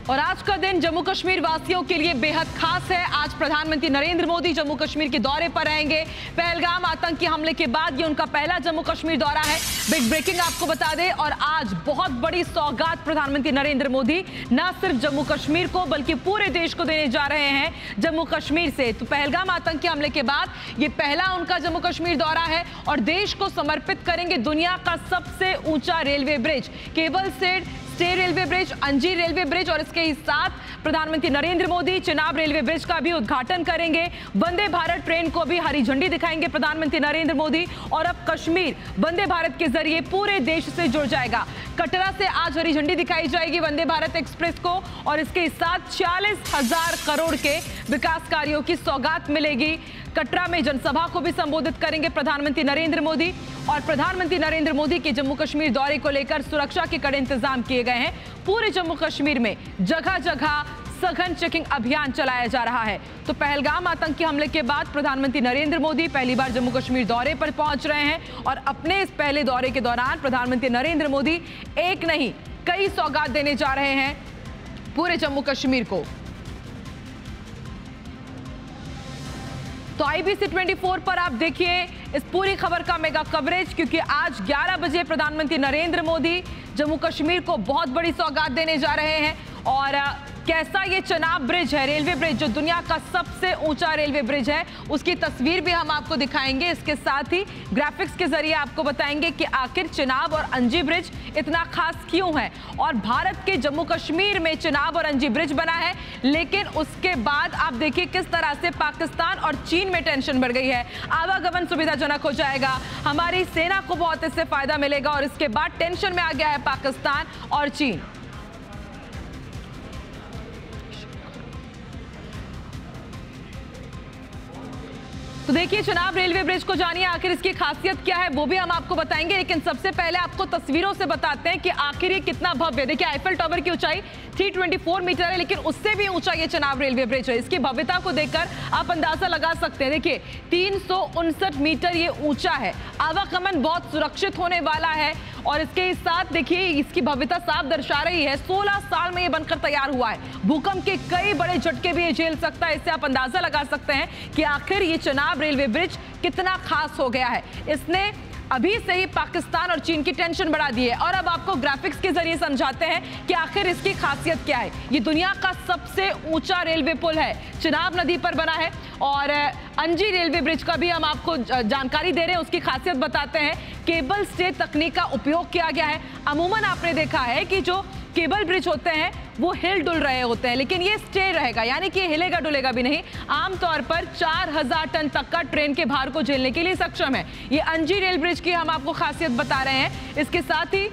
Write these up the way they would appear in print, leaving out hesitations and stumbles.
और आज का दिन जम्मू कश्मीर वासियों के लिए बेहद खास है। आज प्रधानमंत्री नरेंद्र मोदी जम्मू कश्मीर के दौरे पर रहेंगे। पहलगाम आतंकी हमले के बाद ये उनका पहला जम्मू कश्मीर दौरा है। बिग ब्रेकिंग आपको बता दें, और आज बहुत बड़ी सौगात प्रधानमंत्री नरेंद्र मोदी न सिर्फ जम्मू कश्मीर को बल्कि पूरे देश को देने जा रहे हैं जम्मू कश्मीर से। तो पहलगाम आतंकी हमले के बाद ये पहला उनका जम्मू कश्मीर दौरा है और देश को समर्पित करेंगे दुनिया का सबसे ऊंचा railway bridge, cable stay railway bridge, अंजीर रेलवे ब्रिज, और इसके साथ प्रधानमंत्री नरेंद्र मोदी चिनाब रेलवे ब्रिज का भी उद्घाटन करेंगे। वंदे भारत ट्रेन को भी हरी झंडी दिखाएंगे प्रधानमंत्री नरेंद्र मोदी। और अब कश्मीर वंदे भारत के जरिए पूरे देश से जुड़ जाएगा। कटरा से आज हरी झंडी दिखाई जाएगी वंदे भारत एक्सप्रेस को, और इसके साथ 40,000 करोड़ के विकास कार्यों की सौगात मिलेगी। कटरा में जनसभा को भी संबोधित करेंगे प्रधानमंत्री नरेंद्र मोदी। और प्रधानमंत्री नरेंद्र मोदी के जम्मू कश्मीर दौरे को लेकर सुरक्षा के कड़े इंतजाम किए गए हैं। पूरे जम्मू कश्मीर में जगह जगह सघन चेकिंग अभियान चलाया जा रहा है। तो पहलगाम आतंकी हमले के बाद प्रधानमंत्री नरेंद्र मोदी पहली बार जम्मू कश्मीर दौरे पर पहुंच रहे हैं, और अपने इस पहले दौरे के दौरान प्रधानमंत्री नरेंद्र मोदी एक नहीं कई सौगात देने जा रहे हैं पूरे जम्मू कश्मीर को। तो IBC 24 पर आप देखिए इस पूरी खबर का मेगा कवरेज, क्योंकि आज 11 बजे प्रधानमंत्री नरेंद्र मोदी जम्मू कश्मीर को बहुत बड़ी सौगात देने जा रहे हैं। और कैसा ये चिनाब ब्रिज है, रेलवे ब्रिज जो दुनिया का सबसे ऊंचा रेलवे ब्रिज है, उसकी तस्वीर भी हम आपको दिखाएंगे। इसके साथ ही ग्राफिक्स के जरिए आपको बताएंगे कि आखिर चिनाब और अंजी ब्रिज इतना खास क्यों है। और भारत के जम्मू कश्मीर में चिनाब और अंजी ब्रिज बना है, लेकिन उसके बाद आप देखिए किस तरह से पाकिस्तान और चीन में टेंशन बढ़ गई है। आवागमन सुविधाजनक हो जाएगा, हमारी सेना को बहुत इससे फायदा मिलेगा, और इसके बाद टेंशन में आ गया है पाकिस्तान और चीन। तो देखिए चिनाब रेलवे ब्रिज को जानिए आखिर इसकी खासियत क्या है, वो भी हम आपको बताएंगे। लेकिन सबसे पहले आपको तस्वीरों से बताते हैं कि आखिर ये कितना भव्य। देखिए आईफल टावर की ऊंचाई 324 मीटर है, लेकिन उससे भी ऊंचा ये चिनाब रेलवे ब्रिज है। इसकी भव्यता को देखकर आप अंदाजा लगा सकते हैं। देखिए 359 मीटर ये ऊंचा है, आवागमन बहुत सुरक्षित होने वाला है, और इसके साथ देखिए इसकी भव्यता साफ दर्शा रही है 16 साल में ये बनकर तैयार हुआ है। भूकंप के कई बड़े झटके भी ये झेल सकता है। इससे आप अंदाजा लगा सकते हैं कि आखिर ये चिनाब रेलवे ब्रिज कितना खास हो गया है। इसने अभी से ही पाकिस्तान और चीन की टेंशन बढ़ा दी है। और अब आपको ग्राफिक्स के जरिए समझाते हैं कि आखिर इसकी खासियत क्या है। ये दुनिया का सबसे ऊंचा रेलवे पुल है, चिनाब नदी पर बना है। और अंजी रेलवे ब्रिज का भी हम आपको जानकारी दे रहे हैं, उसकी खासियत बताते हैं। केबल स्टे तकनीक का उपयोग किया गया है। अमूमन आपने देखा है कि जो केबल ब्रिज होते हैं वो हिल डुल रहे होते हैं, लेकिन ये स्टे रहेगा, यानी कि हिलेगा डुलेगा भी नहीं। आमतौर पर 4000 टन तक का ट्रेन के भार को झेलने के लिए सक्षम है। ये अंजी रेल ब्रिज की हम आपको खासियत बता रहे हैं। इसके साथ ही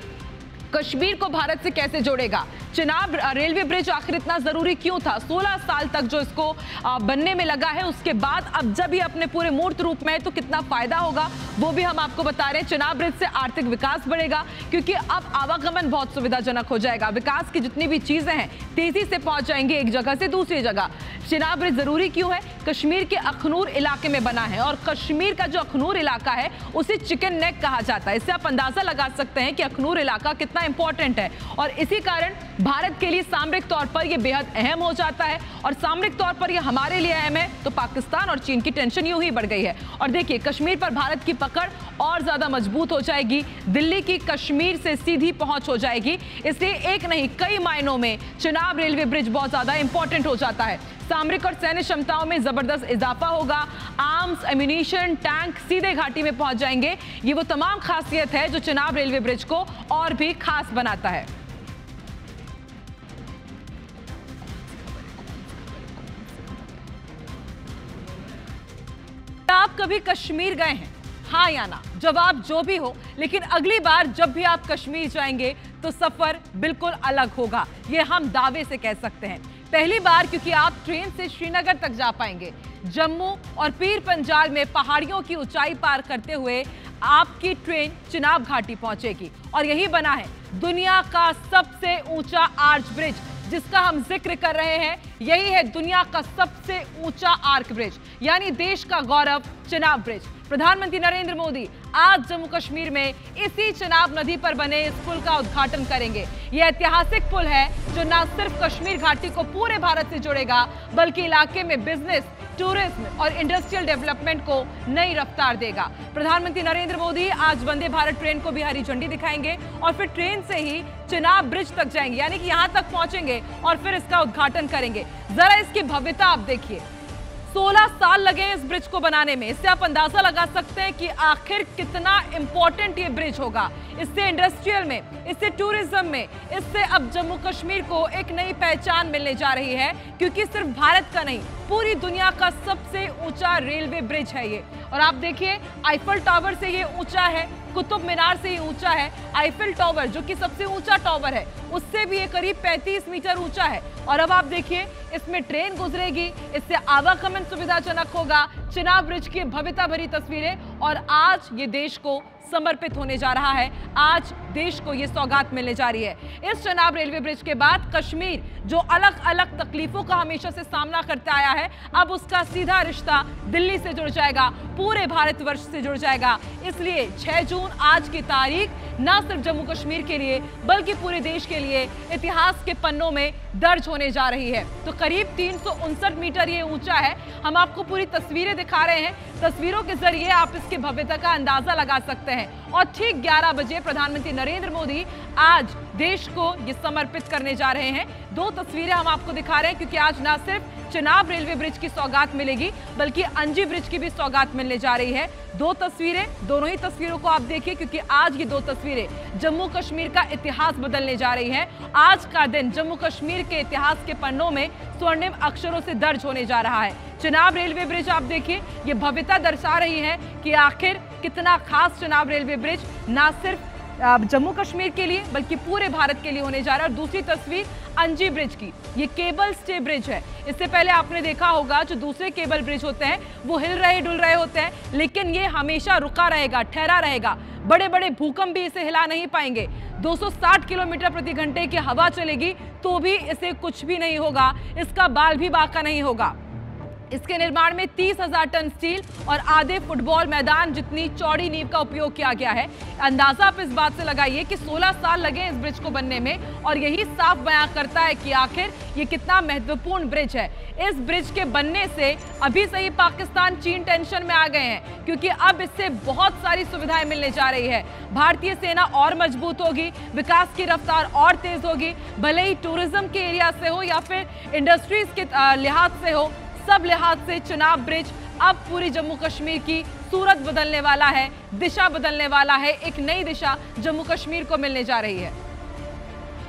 कश्मीर को भारत से कैसे जोड़ेगा, चिनाब रेलवे ब्रिज आखिर इतना जरूरी क्यों था, 16 साल तक जो इसको बनने में लगा है, उसके बाद अब जब ये अपने पूरे मूर्त रूप में है तो कितना फायदा होगा वो भी हम आपको बता रहे हैं। चिनाब ब्रिज से आर्थिक विकास बढ़ेगा, क्योंकि अब आवागमन बहुत सुविधाजनक हो जाएगा। विकास की जितनी भी चीजें हैं तेजी से पहुंच जाएंगी एक जगह से दूसरी जगह। चिनाब ब्रिज जरूरी क्यों है, कश्मीर के अखनूर इलाके में बना है, और कश्मीर का जो अखनूर इलाका है उसे चिकन नेक कहा जाता है। इससे आप अंदाजा लगा सकते हैं कि अखनूर इलाका कितना इंपॉर्टेंट है, और इसी कारण भारत के लिए सामरिक तौर पर यह बेहद अहम हो जाता है। और सामरिक तौर पर यह हमारे लिए अहम है तो पाकिस्तान और चीन की टेंशन यूं ही बढ़ गई है। और देखिए कश्मीर पर भारत की पकड़ और ज्यादा मजबूत हो जाएगी, दिल्ली की कश्मीर से सीधी पहुंच हो जाएगी। इसलिए एक नहीं कई मायनों में चिनाब रेलवे ब्रिज बहुत ज्यादा इंपॉर्टेंट हो जाता है। सामरिक और सैन्य क्षमताओं में जबरदस्त इजाफा होगा, आर्म्स, एम्यूनिशन, टैंक सीधे घाटी में पहुंच जाएंगे। ये वो तमाम खासियत है जो चिनाब रेलवे ब्रिज को और भी खास बनाता है। आप कभी कश्मीर गए हैं, हाँ या ना? जवाब जो भी हो, लेकिन अगली बार जब भी आप कश्मीर जाएंगे तो सफर बिल्कुल अलग होगा, ये हम दावे से कह सकते हैं। पहली बार क्योंकि आप ट्रेन से श्रीनगर तक जा पाएंगे। जम्मू और पीर पंजाल में पहाड़ियों की ऊंचाई पार करते हुए आपकी ट्रेन चिनाब घाटी पहुंचेगी, और यही बना है दुनिया का सबसे ऊंचा आर्च ब्रिज जिसका हम जिक्र कर रहे हैं। यही है दुनिया का सबसे ऊंचा आर्क ब्रिज, यानी देश का गौरव चिनाब ब्रिज। प्रधानमंत्री नरेंद्र मोदी आज जम्मू कश्मीर में इसी चिनाब नदी पर बने इस पुल का उद्घाटन करेंगे। यह ऐतिहासिक पुल है जो न सिर्फ कश्मीर घाटी को पूरे भारत से जोड़ेगा बल्कि इलाके में बिजनेस, टूरिज्म और इंडस्ट्रियल डेवलपमेंट को नई रफ्तार देगा। प्रधानमंत्री नरेंद्र मोदी आज वंदे भारत ट्रेन को भी हरी झंडी दिखाएंगे और फिर ट्रेन से ही चिनाब ब्रिज तक जाएंगे, यानी कि यहां तक पहुंचेंगे और फिर इसका उद्घाटन करेंगे। जरा इसकी भव्यता आप देखिए। 16 साल लगे इस ब्रिज को बनाने में। इससे आप अंदाजा लगा सकते हैं कि आखिर कितना इंपॉर्टेंट ये ब्रिज होगा। इससे इंडस्ट्रियल में, इससे टूरिज्म में, इससे अब जम्मू कश्मीर को एक नई पहचान मिलने जा रही है, क्योंकि सिर्फ भारत का नहीं पूरी दुनिया का सबसे ऊंचा रेलवे ब्रिज है ये। और आप देखिए आईफल टावर से ये ऊंचा है, कुतुब मीनार से ये ऊंचा है। आईफल टावर जो कि सबसे ऊंचा टावर है उससे भी ये करीब 35 मीटर ऊंचा है। और अब आप देखिए इसमें ट्रेन गुजरेगी, इससे आवागमन सुविधाजनक होगा। चिनाब ब्रिज की भव्यता भरी तस्वीरें और आज ये देश को समर्पित होने जा रहा है। आज देश को ये सौगात मिलने जा रही है। इस चिनाब रेलवे ब्रिज के बाद कश्मीर जो अलग अलग तकलीफों का हमेशा से सामना करता आया है, अब उसका सीधा रिश्ता दिल्ली से जुड़ जाएगा, पूरे भारतवर्ष से जुड़ जाएगा। इसलिए 6 जून आज की तारीख न सिर्फ जम्मू कश्मीर के लिए बल्कि पूरे देश के लिए इतिहास के पन्नों में दर्ज होने जा रही है। तो करीब 359 मीटर ये ऊंचा है। हम आपको पूरी तस्वीरें दिखा रहे हैं। तस्वीरों के जरिए आप इसकी भव्यता का अंदाजा लगा सकते हैं। और ठीक 11 बजे प्रधानमंत्री नरेंद्र मोदी आज देश को ये समर्पित करने जा रहे हैं। 2 तस्वीरें हम आपको दिखा रहे हैं क्योंकि आज न सिर्फ चिनाब रेलवे ब्रिज की सौगात मिलेगी बल्कि अंजी ब्रिज की भी सौगात मिलने जा रही है। 2 तस्वीरें, दोनों ही तस्वीरों को आप देखिए क्योंकि आज ये 2 तस्वीरें जम्मू कश्मीर का इतिहास बदलने जा रही हैं। आज का दिन जम्मू कश्मीर के इतिहास के पन्नों में स्वर्णिम अक्षरों से दर्ज होने जा रहा है। चिनाब रेलवे ब्रिज आप देखिए, ये भव्यता दर्शा रही है कि आखिर कितना खास चिनाब रेलवे ब्रिज ना सिर्फ जम्मू कश्मीर के लिए बल्कि पूरे भारत के लिए होने जा रहा है। और दूसरी तस्वीर अंजी ब्रिज की, ये केबल स्टे ब्रिज है। इससे पहले आपने देखा होगा जो दूसरे केबल ब्रिज होते हैं वो हिल रहे डुल रहे होते हैं, लेकिन ये हमेशा रुका रहेगा, ठहरा रहेगा। बड़े बड़े भूकंप भी इसे हिला नहीं पाएंगे। 260 किलोमीटर प्रति घंटे की हवा चलेगी तो भी इसे कुछ भी नहीं होगा, इसका बाल भी बाका नहीं होगा। इसके निर्माण में 30,000 टन स्टील और आधे फुटबॉल मैदान जितनी चौड़ी नींव का उपयोग किया गया है। अंदाजा आप इस बात से लगाइए कि 16 साल लगे इस ब्रिज को बनने में और यही साफ बयां करता है कि आखिर ये कितना महत्वपूर्ण ब्रिज है। इस ब्रिज के बनने से अभी से ही पाकिस्तान, चीन टेंशन में आ गए हैं क्योंकि अब इससे बहुत सारी सुविधाएं मिलने जा रही है। भारतीय सेना और मजबूत होगी, विकास की रफ्तार और तेज होगी, भले ही टूरिज्म के एरिया से हो या फिर इंडस्ट्रीज के लिहाज से हो, सब लिहाज से चिनाब ब्रिज अब पूरी जम्मू कश्मीर की सूरत बदलने वाला है, दिशा बदलने वाला है। एक नई दिशा जम्मू कश्मीर को मिलने जा रही है।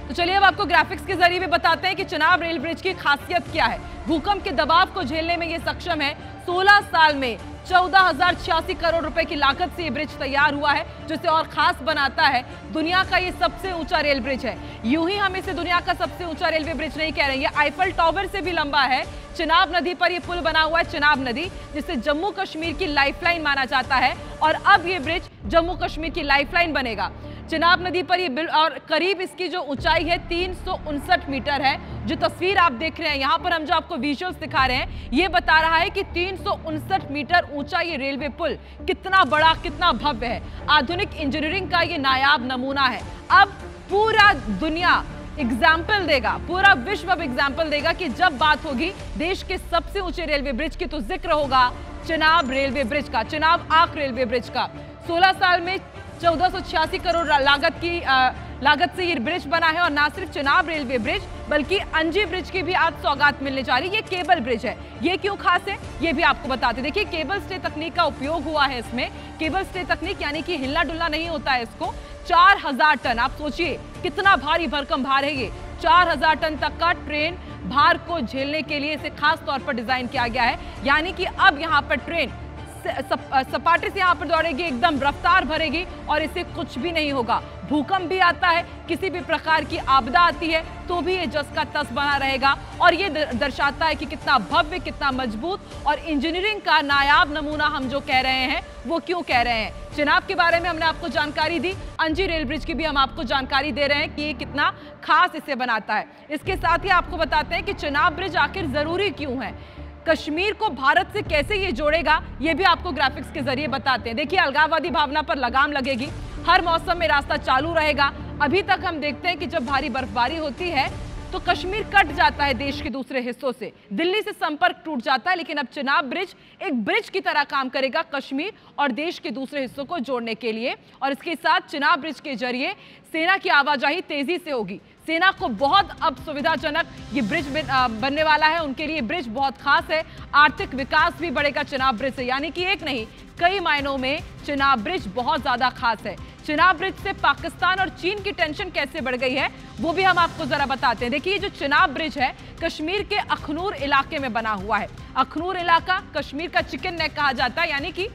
तो चलिए अब आपको ग्राफिक्स के जरिए भी बताते हैं कि चिनाब रेल ब्रिज की खासियत क्या है। भूकंप के दबाव को झेलने में ये सक्षम है। 16 साल में 14,086 करोड़ रुपए की लागत से ये ब्रिज तैयार हुआ है, जिसे और खास बनाता है दुनिया का ये सबसे ऊंचा रेल ब्रिज है। यूं ही हम इसे दुनिया का सबसे ऊंचा रेलवे ब्रिज नहीं कह रहे हैं, ये आईफल टावर से भी लंबा है। चिनाब नदी पर ये पुल बना हुआ है, चिनाब नदी जिसे जम्मू कश्मीर की लाइफलाइन माना जाता है और अब ये ब्रिज जम्मू कश्मीर की लाइफलाइन बनेगा। चिनाब नदी पर ये और करीब इसकी जो ऊंचाई है 359 मीटर है। जो तस्वीर आप देख रहे हैं यहाँ पर, हम जो आपको विजुअल्स दिखा रहे हैं, ये बता रहा है कि 359 मीटर ऊंचा ये रेलवे पुल कितना बड़ा, कितना भव्य है। आधुनिक इंजीनियरिंग का ये नायाब नमूना है। अब पूरा दुनिया एग्जाम्पल देगा, पूरा विश्व अब एग्जाम्पल देगा कि जब बात होगी देश के सबसे ऊंचे रेलवे ब्रिज की तो जिक्र होगा चिनाब रेलवे ब्रिज का, चिनाब आख रेलवे ब्रिज का। 16 साल में 1486 करोड़ लागत से ये ब्रिज बना है और ना सिर्फ चिनाब रेलवे ब्रिज बल्कि अंजी ब्रिज की भी आज सौगात मिलने जा रही है। ये केबल ब्रिज है। ये क्यों खास है ये भी आपको बताते। देखिए केबल स्टे तकनीक का उपयोग हुआ है इसमें। केबल स्टे तकनीक यानी कि हिलना डुलना नहीं होता है इसको। 4000 टन, आप सोचिए कितना भारी भरकम भार है ये। 4000 टन तक का ट्रेन भार को झेलने के लिए इसे खास तौर पर डिजाइन किया गया है। यानी कि अब यहाँ पर ट्रेन सपाटे से यहाँ पर दौड़ेगी, एकदम रफ्तार भरेगी और इसे कुछ भी नहीं होगा। भूकंप भी आता है, किसी भी प्रकार की आपदा आती है तो भी ये जस का तस बना रहेगा। और ये दर्शाता है कि कितना भव्य, कितना मजबूत और इंजीनियरिंग का नायाब नमूना हम जो कह रहे हैं वो क्यों कह रहे हैं। चिनाब के बारे में हमने आपको जानकारी दी, अंजी रेल ब्रिज की भी हम आपको जानकारी दे रहे हैं कि ये कितना खास इसे बनाता है। इसके साथ ही आपको बताते हैं कि चिनाब ब्रिज आखिर जरूरी क्यों है। कश्मीर को भारत से कैसे ये जोड़ेगा, ये भी आपको ग्राफिक्स के जरिए बताते हैं। देखिए, अलगाववादी भावना पर लगाम लगेगी, हर मौसम में रास्ता चालू रहेगा। अभी तक हम देखते हैं कि जब भारी बर्फबारी होती है तो कश्मीर कट जाता है देश के दूसरे हिस्सों से, दिल्ली से संपर्क टूट जाता है, लेकिन अब चिनाब ब्रिज एक ब्रिज की तरह काम करेगा कश्मीर और देश के दूसरे हिस्सों को जोड़ने के लिए। और इसके साथ चिनाब ब्रिज के जरिए सेना की आवाजाही तेजी से होगी। सेना को बहुत अब सुविधाजनक ये ब्रिज बनने वाला है, उनके लिए ब्रिज बहुत खास है। आर्थिक विकास भी बढ़ेगा चिनाब ब्रिज से, यानी कि एक नहीं कई मायनों में चिनाब ब्रिज बहुत ज्यादा खास है। चिनाब ब्रिज से पाकिस्तान और चीन की टेंशन कैसे बढ़ गई है वो भी हम आपको जरा बताते हैं। देखिए, जो चिनाब ब्रिज है कश्मीर के अखनूर इलाके में बना हुआ है। अखनूर इलाका कश्मीर का चिकन नेक कहा जाता है, यानी कि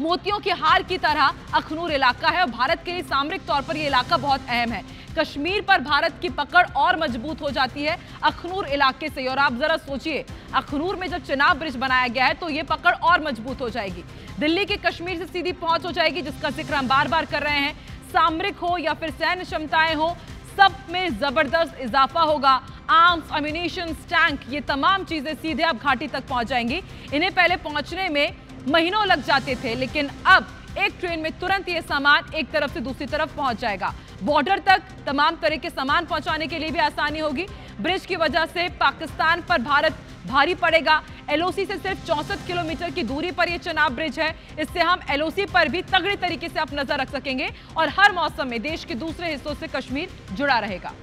मोतियों के हार की तरह अखनूर इलाका है और भारत के लिए सामरिक तौर पर यह इलाका बहुत अहम है। कश्मीर पर भारत की पकड़ और मजबूत हो जाती है अखनूर इलाके से। और आप जरा सोचिए, अखनूर में जब चिनाब ब्रिज बनाया गया है तो ये पकड़ और मजबूत हो जाएगी। दिल्ली के कश्मीर से सीधी पहुंच हो जाएगी, जिसका जिक्र हम बार बार कर रहे हैं। सामरिक हो या फिर सैन्य क्षमताएं हो, सब में जबरदस्त इजाफा होगा। आर्म्स, अम्यूनिशन, टैंक, ये तमाम चीजें सीधे अब घाटी तक पहुंच जाएंगी। इन्हें पहले पहुंचने में महीनों लग जाते थे, लेकिन अब एक ट्रेन में तुरंत ये सामान एक तरफ से दूसरी तरफ पहुंच जाएगा। बॉर्डर तक तमाम तरह के सामान पहुंचाने के लिए भी आसानी होगी। ब्रिज की वजह से पाकिस्तान पर भारत भारी पड़ेगा। एलओसी से सिर्फ 64 किलोमीटर की दूरी पर यह चिनाब ब्रिज है। इससे हम एलओसी पर भी तगड़े तरीके से अब नजर रख सकेंगे और हर मौसम में देश के दूसरे हिस्सों से कश्मीर जुड़ा रहेगा।